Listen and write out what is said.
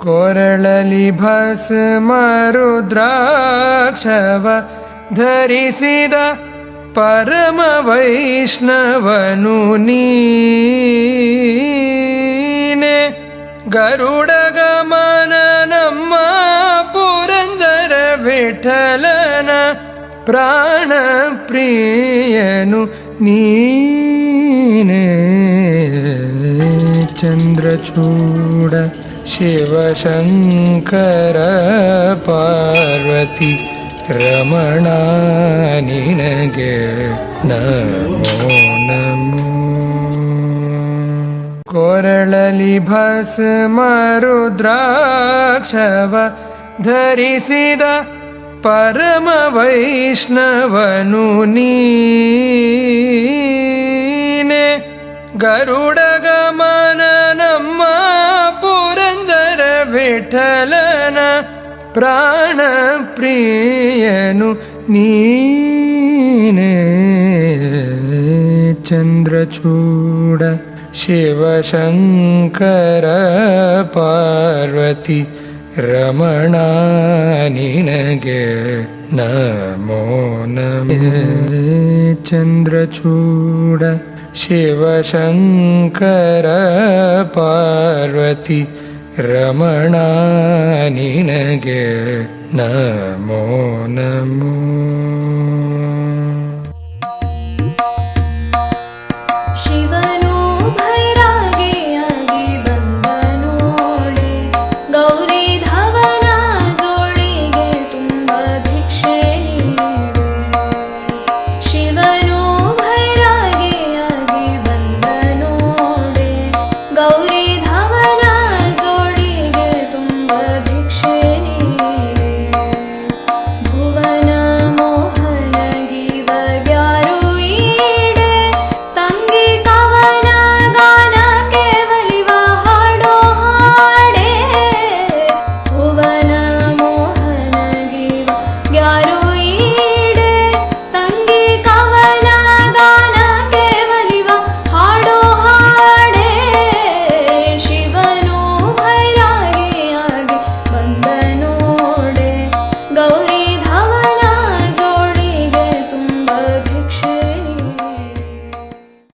ಕೊರಳಲಿ ಭಸ್ಮ ರುದ್ರಾಕ್ಷವ ಧರಿಸಿದ ಪರಮ ವೈಷ್ಣವನು ನೀನೆ. ಗರುಡ ಗಮನ ನಮ್ಮ ಪುರಂದರ ವಿಠಲನ ಪ್ರಾಣ ಪ್ರಿಯನು ನೀನೆ. ಚಂದ್ರಚೂಡ ಶಿವಶಂಕರ ಪಾರ್ವತಿ ರಮಣ ನಿನಗೆ ನಮೋ ನಮೋ. ಕೊರಳಲಿ ಭಸ್ಮ ರುದ್ರಾಕ್ಷವ ಧರಿಸಿದ ಪರಮ ವೈಷ್ಣವನು ನೀನೆ. ಗರುಡ ಗಮನ ನಮ್ಮ ಪುರಂದರ ವಿಠಲನ ಪ್ರಾಣ ಪ್ರಿಯನು ನೀನೆ. ಚಂದ್ರಚೂಡ ಶಿವಶಂಕರ ಪಾರ್ವತಿ ರಮಣ ನಿನಗೆ ನಮೋ ನಮೋ. ಚಂದ್ರಚೂಡ ಶಿವಶಂಕರ ಪಾರ್ವತಿ ರಮಣ ನಿನಗೆ ನಮೋ ನಮೋ.